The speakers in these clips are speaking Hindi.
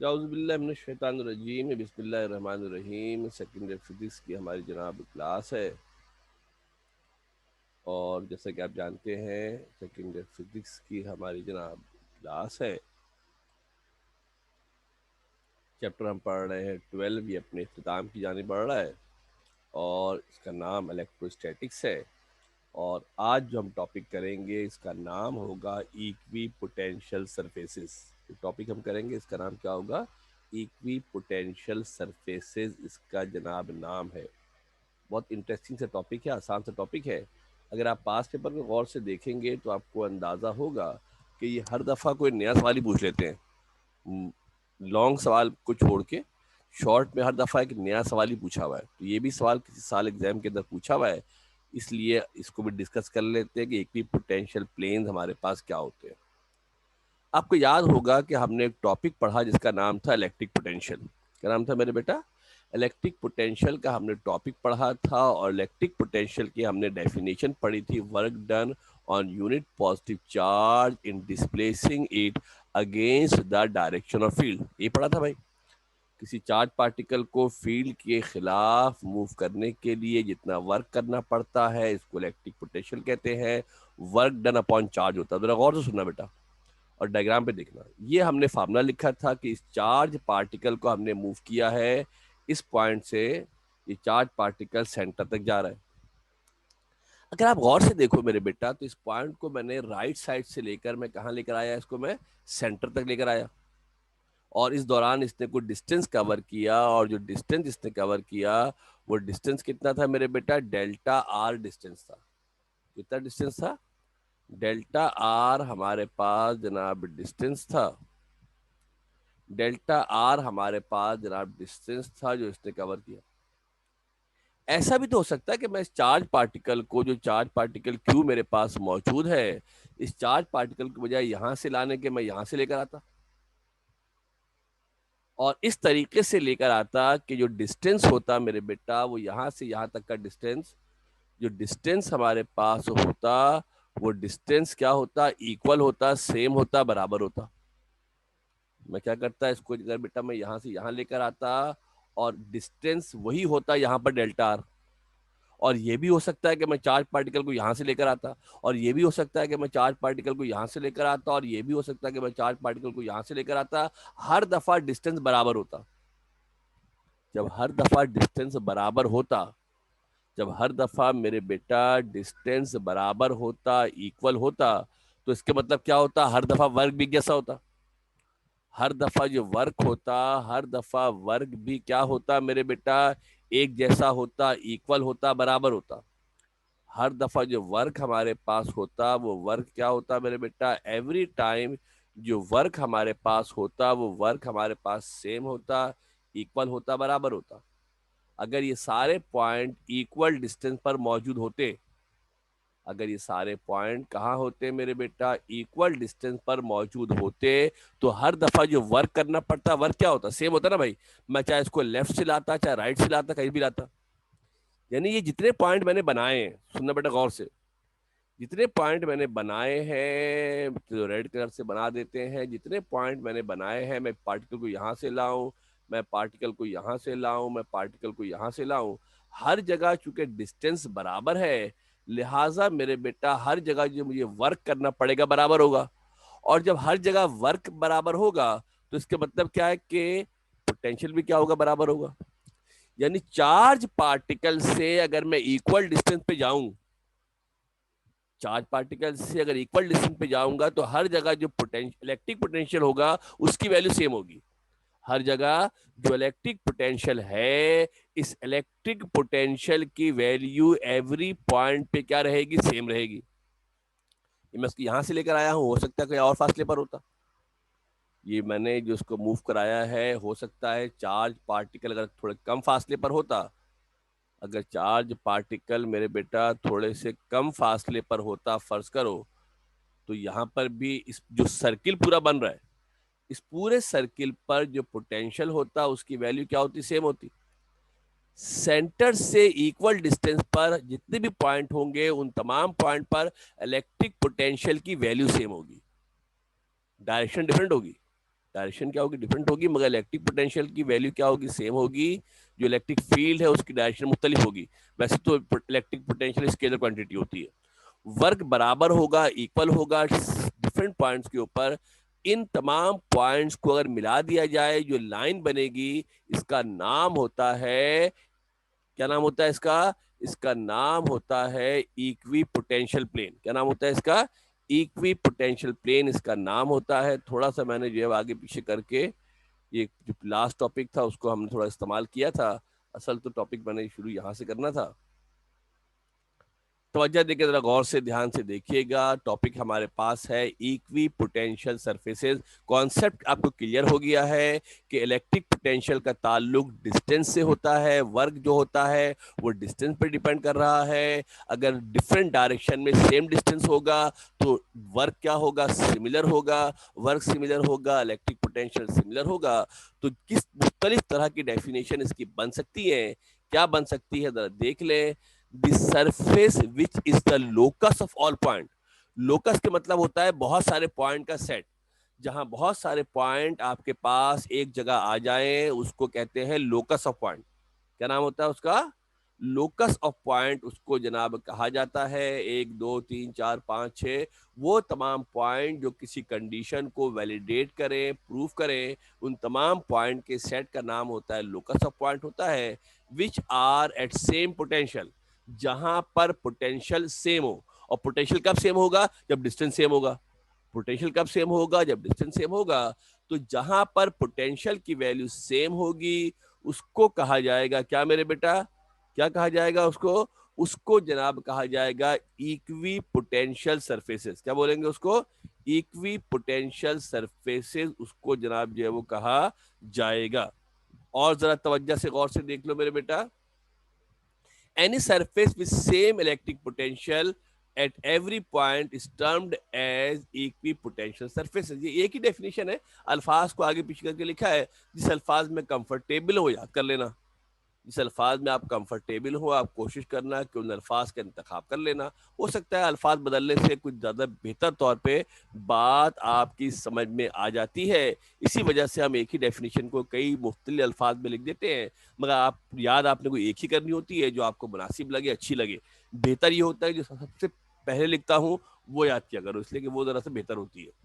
औज़ुबिल्लाहि बिस्मिल्लाहिर्रहमानिर्रहीम। सेकंड ईयर फिजिक्स की हमारी जनाब क्लास है और जैसा कि आप जानते हैं सेकंड ईयर फिजिक्स की हमारी जनाब क्लास है। चैप्टर हम पढ़ रहे हैं 12, ये अपने इख्तिताम की जानिब बढ़ रहा है और इसका नाम इलेक्ट्रोस्टैटिक्स है। और आज जो हम टॉपिक करेंगे इसका नाम होगा इक्वी पोटेंशियल सरफेसेस। जो टॉपिक हम करेंगे इसका नाम क्या होगा? इक्वी पोटेंशियल सरफेसेस इसका जनाब नाम है। बहुत इंटरेस्टिंग सा टॉपिक है, आसान सा टॉपिक है। अगर आप पास पेपर को गौर से देखेंगे तो आपको अंदाज़ा होगा कि ये हर दफ़ा कोई नया सवाल ही पूछ लेते हैं। लॉन्ग सवाल को छोड़ के शॉर्ट में हर दफ़ा एक नया सवाल ही पूछा हुआ है। तो ये भी सवाल किसी साल एग्जाम के अंदर पूछा हुआ है, इसलिए इसको भी डिस्कस कर लेते हैं कि इक्वी पोटेंशियल प्लेन्स हमारे पास क्या होते हैं। आपको याद होगा कि हमने एक टॉपिक पढ़ा जिसका नाम था इलेक्ट्रिक पोटेंशियल। क्या नाम था मेरे बेटा? इलेक्ट्रिक पोटेंशियल का हमने टॉपिक पढ़ा था और इलेक्ट्रिक पोटेंशियल की हमने डेफिनेशन पढ़ी थी, work done on unit positive charge in displacing it against the direction of field. ये पढ़ा था भाई। किसी चार्ज पार्टिकल को फील्ड के खिलाफ मूव करने के लिए जितना वर्क करना पड़ता है इसको इलेक्ट्रिक पोटेंशियल कहते हैं। वर्क डन अपॉन चार्ज होता है। जरा गौर से सुनना बेटा और डायग्राम पे देखना। ये हमने फार्मूला लिखा था कि इस चार्ज पार्टिकल को हमने मूव किया है इस पॉइंट से, ये चार्ज पार्टिकल सेंटर तक जा रहा है। अगर आप गौर से देखो मेरे बेटा तो इस पॉइंट को मैंने राइट साइड से लेकर मैं कहाँ लेकर आया, इसको मैं सेंटर तक लेकर आया और इस दौरान इसने कुछ डिस्टेंस कवर किया और जो डिस्टेंस इसने कवर किया वो डिस्टेंस कितना था मेरे बेटा? डेल्टा आर डिस्टेंस था। कितना डिस्टेंस था? डेल्टा आर हमारे पास जनाब डिस्टेंस था। डेल्टा आर हमारे पास जनाब डिस्टेंस था जो इसने कवर किया। ऐसा भी तो हो सकता है कि मैं इस चार्ज पार्टिकल को, जो चार्ज पार्टिकल क्यू मेरे पास मौजूद है, इस चार्ज पार्टिकल के बजाय यहां से लाने के मैं यहां से लेकर आता और इस तरीके से लेकर आता कि जो डिस्टेंस होता मेरे बेटा वो यहां से यहां तक का डिस्टेंस, जो डिस्टेंस हमारे पास होता वो डिस्टेंस क्या होता? इक्वल होता, सेम होता, बराबर होता। मैं क्या करता, इसको अगर बेटा मैं यहाँ से यहाँ लेकर आता और डिस्टेंस वही होता यहाँ पर डेल्टा आर, और ये भी हो सकता है कि मैं चार्ज पार्टिकल को यहाँ से लेकर आता और ये भी हो सकता है कि मैं चार्ज पार्टिकल को यहाँ से लेकर आता और ये भी हो सकता है कि मैं चार्ज पार्टिकल को यहाँ से लेकर आता। हर दफा डिस्टेंस बराबर होता। जब हर दफा डिस्टेंस बराबर होता, जब हर दफा मेरे बेटा डिस्टेंस बराबर होता, इक्वल होता, तो इसके मतलब क्या होता? हर दफा वर्क भी कैसा होता? हर दफा जो वर्क होता, हर दफा वर्क भी क्या होता मेरे बेटा? एक जैसा होता, इक्वल होता, बराबर होता। हर दफा जो वर्क हमारे पास होता वो वर्क क्या होता मेरे बेटा? एवरी टाइम जो वर्क हमारे पास होता वो वर्क हमारे पास सेम होता, इक्वल होता, बराबर होता। अगर ये सारे पॉइंट इक्वल डिस्टेंस पर मौजूद होते, अगर ये सारे पॉइंट कहाँ होते मेरे बेटा? इक्वल डिस्टेंस पर मौजूद होते, तो हर दफा जो वर्क करना पड़ता, वर्क क्या होता? सेम होता ना भाई। मैं चाहे इसको लेफ्ट से लाता, चाहे राइट से लाता, कहीं भी लाता। यानी ये जितने पॉइंट मैंने बनाए हैं, सुनना बेटा गौर से, जितने पॉइंट मैंने बनाए हैं तो रेड कलर से बना देते हैं। जितने पॉइंट मैंने बनाए हैं, मैं पार्टिकल को यहाँ से लाऊं, मैं पार्टिकल को यहाँ से लाऊं, मैं पार्टिकल को यहाँ से लाऊं, हर जगह चूंकि डिस्टेंस बराबर है, लिहाजा मेरे बेटा हर जगह जो मुझे वर्क करना पड़ेगा बराबर होगा। और जब हर जगह वर्क बराबर होगा तो इसके मतलब क्या है कि पोटेंशियल भी क्या होगा? बराबर होगा। यानी चार्ज पार्टिकल से अगर मैं इक्वल डिस्टेंस पे जाऊं, चार्ज पार्टिकल से अगर इक्वल डिस्टेंस पे जाऊंगा तो हर जगह जो पोटेंशियल, इलेक्ट्रिक पोटेंशियल होगा उसकी वैल्यू सेम होगी। हर जगह जो इलेक्ट्रिक पोटेंशियल है, इस इलेक्ट्रिक पोटेंशियल की वैल्यू एवरी पॉइंट पे क्या रहेगी? सेम रहेगी। मैं इसको यहां से लेकर आया हूं, हो सकता है कोई और फासले पर होता। ये मैंने जो उसको मूव कराया है, हो सकता है चार्ज पार्टिकल अगर थोड़े कम फासले पर होता, अगर चार्ज पार्टिकल मेरे बेटा थोड़े से कम फासले पर होता, फर्ज करो, तो यहाँ पर भी इस जो सर्किल पूरा बन रहा है, इस पूरे सर्किल पर जो पोटेंशियल होता उसकी वैल्यू क्या होती? सेम होती। सेंटर से इक्वल डिस्टेंस पर जितने भी पॉइंट होंगे उन तमाम पॉइंट पर इलेक्ट्रिक पोटेंशियल की वैल्यू सेम होगी, डायरेक्शन डिफरेंट होगी। डायरेक्शन क्या होगी, डिफरेंट होगी, मगर इलेक्ट्रिक पोटेंशियल की वैल्यू क्या होगी, सेम होगी। जो इलेक्ट्रिक फील्ड है उसकी डायरेक्शन मुख्तलिफ होगी। वैसे तो इलेक्ट्रिक पोटेंशियल स्केलर क्वांटिटी होती है। वर्क बराबर होगा, इक्वल होगा डिफरेंट पॉइंट्स के ऊपर। इन तमाम पॉइंट्स को अगर मिला दिया जाए, जो लाइन बनेगी, इसका नाम होता है, क्या नाम होता है इसका, इसका नाम होता है इक्वी पोटेंशियल प्लेन। क्या नाम होता है इसका, इक्वी पोटेंशियल प्लेन इसका नाम होता है। थोड़ा सा मैंने जो है आगे पीछे करके, ये जो लास्ट टॉपिक था उसको हमने थोड़ा इस्तेमाल किया था, असल तो टॉपिक मैंने शुरू यहाँ से करना था। तवज्जो देके जरा गौर से ध्यान से देखिएगा। टॉपिक हमारे पास है इक्वी पोटेंशियल सरफेसेस। कॉन्सेप्ट आपको क्लियर हो गया है कि इलेक्ट्रिक पोटेंशियल का ताल्लुक डिस्टेंस से होता है। वर्क जो होता है वो डिस्टेंस पर डिपेंड कर रहा है। अगर डिफरेंट डायरेक्शन में सेम डिस्टेंस होगा तो वर्क क्या होगा, सिमिलर होगा। वर्क सिमिलर होगा, इलेक्ट्रिक पोटेंशियल सिमिलर होगा। तो किस मुख्तलिफ तरह की डेफिनेशन इसकी बन सकती है, क्या बन सकती है, जरा देख लें। The surface which is the locus of all point। Locus के मतलब होता है बहुत सारे पॉइंट का सेट। जहां बहुत सारे पॉइंट आपके पास एक जगह आ जाएं उसको कहते हैं लोकस ऑफ पॉइंट। क्या नाम होता है उसका, लोकस ऑफ पॉइंट उसको जनाब कहा जाता है। 1 2 3 4 5 6 वो तमाम पॉइंट जो किसी कंडीशन को वैलिडेट करें, प्रूफ करें, उन तमाम पॉइंट के सेट का नाम होता है लोकस ऑफ पॉइंट होता है। Which are at same potential, जहां पर पोटेंशियल सेम हो। और पोटेंशियल कब सेम होगा, जब डिस्टेंस सेम होगा। पोटेंशियल कब सेम होगा, जब डिस्टेंस सेम होगा। तो जहां पर पोटेंशियल की वैल्यू सेम होगी उसको कहा जाएगा क्या मेरे बेटा, क्या कहा जाएगा उसको, उसको जनाब कहा जाएगा इक्वी पोटेंशियल सरफेसेस। क्या बोलेंगे उसको, इक्वी पोटेंशियल सरफेसेस उसको जनाब जो है वो कहा जाएगा। और जरा तवज्जो से गौर से देख लो मेरे बेटा। Any surface with same electric potential at every point is termed as equipotential surfaces। ये एक ही डेफिनेशन है, अल्फाज को आगे पीछे करके लिखा है। जिस अल्फाज में कंफर्टेबल हो याद कर लेना, जिस अल्फाज में आप कंफर्टेबल हो आप कोशिश करना कि उन अल्फाज का इंतखाब कर लेना। हो सकता है अल्फाज बदलने से कुछ ज़्यादा बेहतर तौर पे बात आपकी समझ में आ जाती है। इसी वजह से हम एक ही डेफिनेशन को कई मुख्तलिफ अल्फाज में लिख देते हैं, मगर आप याद आपने को एक ही करनी होती है जो आपको मुनासिब लगे, अच्छी लगे। बेहतर ये होता है जो सबसे पहले लिखता हूँ वो याद किया करो, इसलिए कि वो ज़रा सा बेहतर होती है।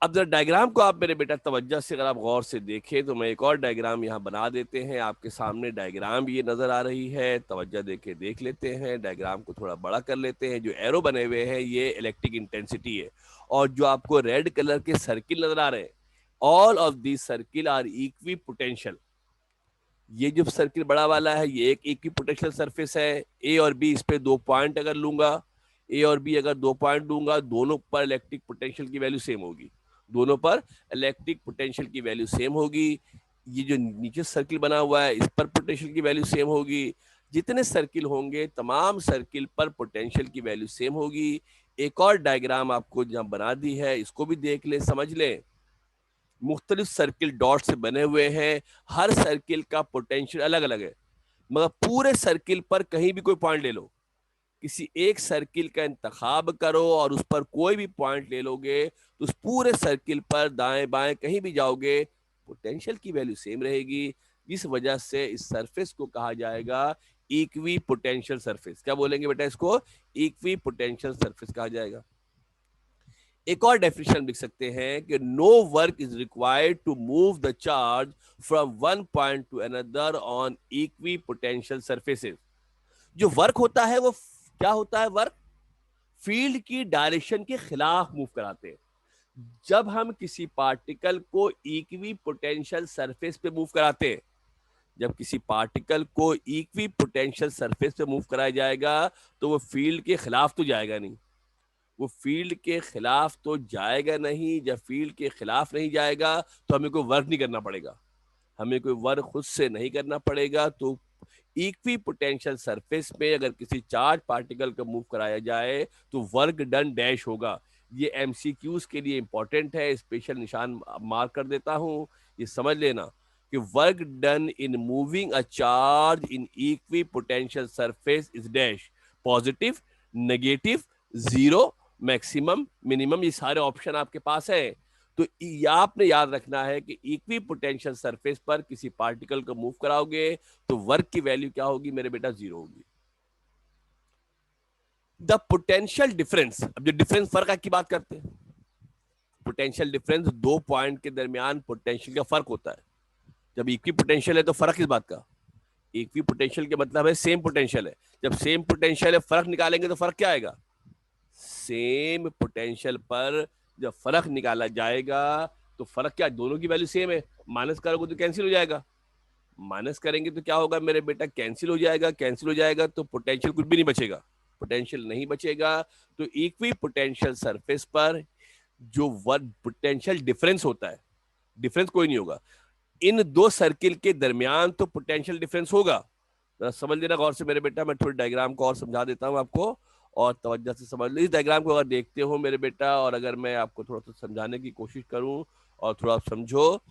अब जरा डायग्राम को आप मेरे बेटा तवज्जो से अगर आप गौर से देखें तो मैं एक और डायग्राम यहाँ बना देते हैं। आपके सामने डायग्राम ये नजर आ रही है, तवज्जो देके देख लेते हैं। डायग्राम को थोड़ा बड़ा कर लेते हैं। जो एरो बने हुए हैं ये इलेक्ट्रिक इंटेंसिटी है, और जो आपको रेड कलर के सर्किल नजर आ रहे हैं, all of these circle are equipotential. ये जो सर्किल बड़ा वाला है ये एक इक्वी पोटेंशियल सरफेस है। ए और बी, इस पे 2 पॉइंट अगर लूंगा, ए और बी अगर 2 पॉइंट दूंगा, दोनों पर इलेक्ट्रिक पोटेंशियल की वैल्यू सेम होगी। दोनों पर इलेक्ट्रिक पोटेंशियल की वैल्यू सेम होगी। ये जो नीचे सर्किल बना हुआ है इस पर पोटेंशियल की वैल्यू सेम होगी। जितने सर्किल होंगे तमाम सर्किल पर पोटेंशियल की वैल्यू सेम होगी। एक और डायग्राम आपको जहां बना दी है इसको भी देख ले, समझ ले। मुख्तलिफ सर्किल डॉट से बने हुए हैं, हर सर्किल का पोटेंशियल अलग अलग है, मगर पूरे सर्किल पर कहीं भी कोई पॉइंट ले लो, किसी एक सर्किल का इंतखाब करो और उस पर कोई भी पॉइंट ले लोगे तो उस पूरे सर्किल पर दाएं बाएं कहीं भी जाओगे पोटेंशियल की वैल्यू सेम रहेगी। इस वजह से इस सरफेस को कहा जाएगा इक्वी पोटेंशियल सरफेस। क्या बोलेंगे बेटा इसको, इक्वी पोटेंशियल सरफेस कहा जाएगा। एक और डेफिनेशन लिख सकते हैं कि no work is required to move the charge from one point to another on equipotential surfaces. जो वर्क होता है वो क्या होता है, वर्क फील्ड की डायरेक्शन के खिलाफ मूव कराते हैं। जब हम किसी पार्टिकल को इक्वी पोटेंशियल सरफेस पे मूव कराते हैं, जब किसी पार्टिकल को इक्वी पोटेंशियल सरफेस पे मूव कराया जाएगा तो वो फील्ड के खिलाफ तो जाएगा नहीं, वो फील्ड के खिलाफ तो जाएगा नहीं। जब फील्ड के खिलाफ नहीं जाएगा तो हमें कोई वर्क नहीं करना पड़ेगा, हमें कोई वर्क खुद से नहीं करना पड़ेगा। तो इक्वी पोटेंशियल सरफेस में अगर किसी चार्ज पार्टिकल का मूव कराया जाए तो वर्क डन डैश होगा। ये एमसीक्यूज के लिए इंपॉर्टेंट है, स्पेशल निशान मार्क कर देता हूं, ये समझ लेना कि work done in moving a charge in equi potential surface is dash, positive, negative, zero, maximum, minimum, ये सारे ऑप्शन आपके पास है। तो आपने याद रखना है कि इक्वी पोटेंशियल सरफेस पर किसी पार्टिकल को मूव कराओगे तो वर्क की वैल्यू क्या होगी मेरे बेटा, जीरो होगी। द पोटेंशियल डिफरेंस, अब जो डिफरेंस फर्क की बात करते हैं, पोटेंशियल डिफरेंस दो पॉइंट के दरमियान पोटेंशियल का फर्क होता है। जब इक्वी पोटेंशियल है तो फर्क किस बात का, इक्वी पोटेंशियल के मतलब है सेम पोटेंशियल है। जब सेम पोटेंशियल है फर्क निकालेंगे तो फर्क क्या आएगा, सेम पोटेंशियल पर जब फर्क निकाला जाएगा तो फर्क क्या, दोनों की वैल्यू सेम है, माइनस करोगे तो कैंसिल हो जाएगा, माइनस करेंगे तो क्या होगा मेरे बेटा, कैंसिल हो जाएगा, कैंसिल हो जाएगा तो पोटेंशियल कुछ भी नहीं बचेगा, पोटेंशियल नहीं बचेगा। तो इक्वी पोटेंशियल सरफेस पर जो वर्क पोटेंशियल डिफरेंस होता है, डिफरेंस कोई नहीं होगा, इन दो सर्किल के दरमियान तो पोटेंशियल डिफरेंस होगा। समझ लेना गौर से मेरे बेटा, मैं थोड़ी डायग्राम को और समझा देता हूं आपको, और तवज्जो से समझ लो। इस डायग्राम को अगर देखते हो मेरे बेटा, और अगर मैं आपको थोड़ा सा समझाने की कोशिश करूं और थोड़ा समझो,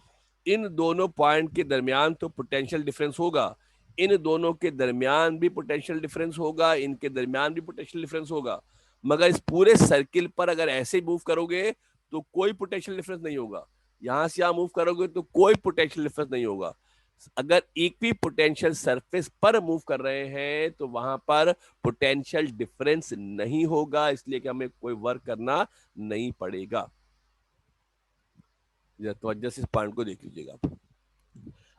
इन दोनों पॉइंट के दरमियान तो पोटेंशियल डिफरेंस होगा, इन दोनों के दरमियान भी पोटेंशियल डिफरेंस होगा, इनके दरमियान भी पोटेंशियल डिफरेंस होगा, मगर इस पूरे सर्किल पर अगर ऐसे मूव करोगे तो कोई पोटेंशियल डिफरेंस नहीं होगा, यहां से यहां मूव करोगे तो कोई पोटेंशियल डिफरेंस नहीं होगा। अगर इक्वी पोटेंशियल सरफेस पर मूव कर रहे हैं तो वहां पर पोटेंशियल डिफरेंस नहीं होगा, इसलिए कि हमें कोई वर्क करना नहीं पड़ेगा। तो से इस पॉइंट को देख लीजिएगा आप।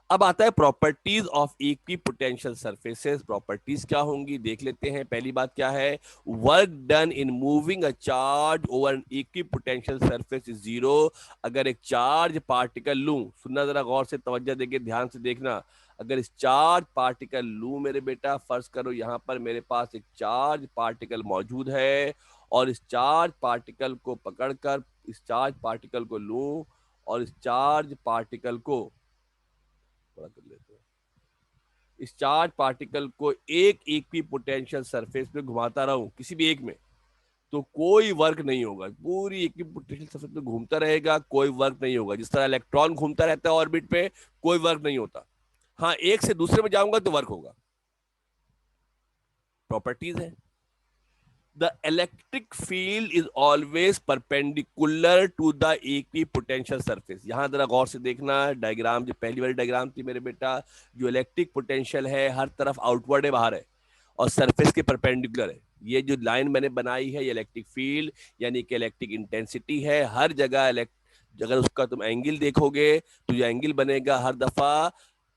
अब आता है properties of equipotential surfaces. Properties क्या होंगी देख लेते हैं। पहली बात क्या है, work done in moving a charge over an equipotential surface is zero. अगर एक चार्ज पार्टिकल लूं, सुनना जरा गौर से, तवज्जो देके ध्यान से देखना, अगर इस चार्ज पार्टिकल लूं मेरे बेटा, फर्ज करो यहां पर मेरे पास एक चार्ज पार्टिकल मौजूद है, और इस चार्ज पार्टिकल को पकड़कर इस चार्ज पार्टिकल को लूं और इस चार्ज पार्टिकल को बड़ा कर लेते हैं, इस चार्ज पार्टिकल को एक इक्वी पोटेंशियल सरफेस पे घुमाता रहूं किसी भी एक में, तो कोई वर्क नहीं होगा, पूरी इक्वी पोटेंशियल सरफेस पे घूमता रहेगा, कोई वर्क नहीं होगा। जिस तरह इलेक्ट्रॉन घूमता रहता है ऑर्बिट पे, कोई वर्क नहीं होता। हाँ, एक से दूसरे में जाऊंगा तो वर्क होगा। प्रॉपर्टीज है, the electric field is always perpendicular to the equipotential surface। यहां जरा गौर से देखना, डायग्राम जो पहली वाली डायग्राम थी मेरे बेटा, जो इलेक्ट्रिक पोटेंशियल है हर तरफ आउटवर्ड है, बाहर है, और सरफेस के परपेंडिकुलर है। ये जो लाइन मैंने बनाई है ये इलेक्ट्रिक फील्ड यानी कि इलेक्ट्रिक इंटेंसिटी है, हर जगह अगर उसका तुम एंगल देखोगे तो जो एंगल बनेगा हर दफा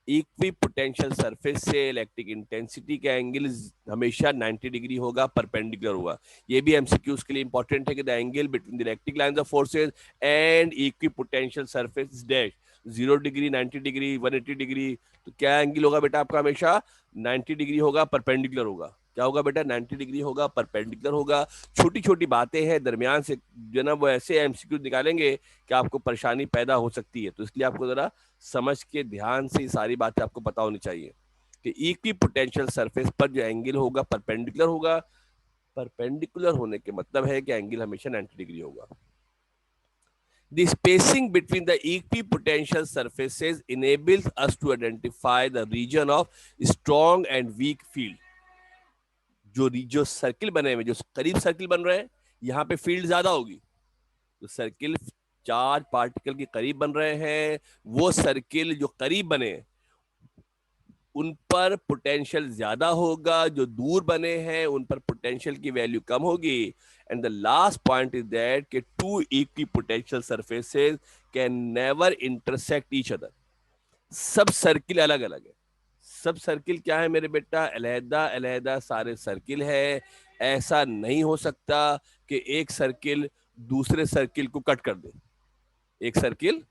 इक्वी पोटेंशियल सरफेस से इलेक्ट्रिक इंटेंसिटी का एंगल हमेशा 90 डिग्री होगा, परपेंडिकुलर होगा। ये भी एमसीक्यूज के लिए इंपॉर्टेंट है कि the angle between the electric lines of forces and equi potential surface dash 0 degree, 90 degree, 180 degree. तो क्या एंगल होगा बेटा आपका, हमेशा 90 डिग्री होगा, परपेंडिकुलर होगा। क्या होगा बेटा, 90 डिग्री होगा, परपेंडिकुलर होगा। छोटी छोटी बातें हैं दरमियान से, जो ना वो ऐसे एमसीक्यू निकालेंगे कि आपको परेशानी पैदा हो सकती है, तो इसलिए आपको जरा समझ के ध्यान से सारी बातें आपको पता होनी चाहिए कि इक्वी पोटेंशियल सरफेस पर जो एंगल होगा परपेंडिकुलर होगा। परपेंडिकुलर होने के मतलब है कि एंगल हमेशा 90 डिग्री होगा। The spacing between the equipotential surfaces enables us to identify the region of strong and weak field। जो सर्किल बने हुए, जो करीब सर्किल बन रहे हैं, यहाँ पे फील्ड ज्यादा होगी। तो सर्किल चार्ज पार्टिकल के करीब बन रहे हैं, वो सर्किल जो करीब बने उन पर पोटेंशियल ज्यादा होगा, जो दूर बने हैं उन पर पोटेंशियल की वैल्यू कम होगी। And the last point is that कि two equipotential surfaces can never intersect each other. सब सर्किल अलग अलग है। सब सर्किल क्या है मेरे बेटा, अलहदा अलहदा सारे सर्किल है। ऐसा नहीं हो सकता कि एक सर्किल दूसरे सर्किल को कट कर दे, एक सर्किल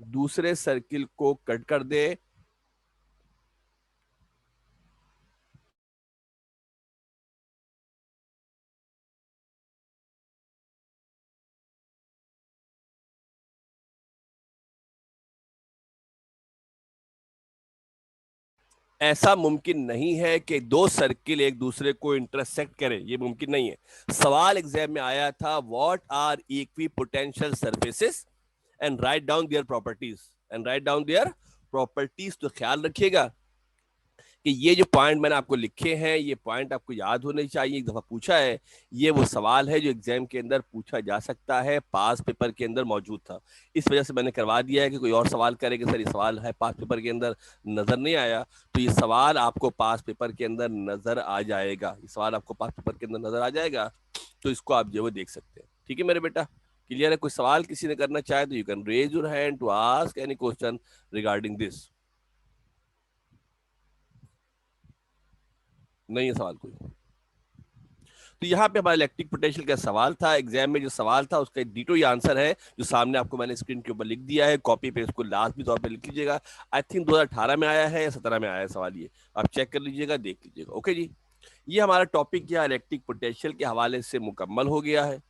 दूसरे सर्किल को कट कर दे। ऐसा मुमकिन नहीं है कि दो सर्किल एक दूसरे को इंटरसेक्ट करें, ये मुमकिन नहीं है। सवाल एग्जाम में आया था, what are equipotential surfaces and write down their properties, and write down their properties. तो ख्याल रखिएगा कि ये जो पॉइंट मैंने आपको लिखे हैं ये पॉइंट आपको याद होने चाहिए, एक दफा पूछा है, ये वो सवाल है जो एग्जाम के अंदर पूछा जा सकता है, पास पेपर के अंदर मौजूद था। इस वजह से मैंने करवा दिया है कि कोई और सवाल करे कि सर ये सवाल है पास पेपर के अंदर नजर नहीं आया, तो ये सवाल आपको पास पेपर के अंदर नजर आ जाएगा, ये सवाल आपको पास पेपर के अंदर नजर आ जाएगा, तो इसको आप जो है देख सकते हैं। ठीक है मेरे बेटा, क्लियर है? कोई सवाल किसी ने करना चाहे तो you can raise your hand to ask any question regarding this. नहीं है सवाल कोई? तो यहाँ पे हमारा इलेक्ट्रिक पोटेंशियल का सवाल था, एग्जाम में जो सवाल था उसका डिटो ही आंसर है जो सामने आपको मैंने स्क्रीन के ऊपर लिख दिया है, कॉपी पे इसको लाजमी तौर पे लिख लीजिएगा। आई थिंक 2018 में आया है या 17 में आया है सवाल, ये आप चेक कर लीजिएगा, देख लीजिएगा। ओके जी, ये हमारा टॉपिक क्या इलेक्ट्रिक पोटेंशियल के हवाले से मुकम्मल हो गया है।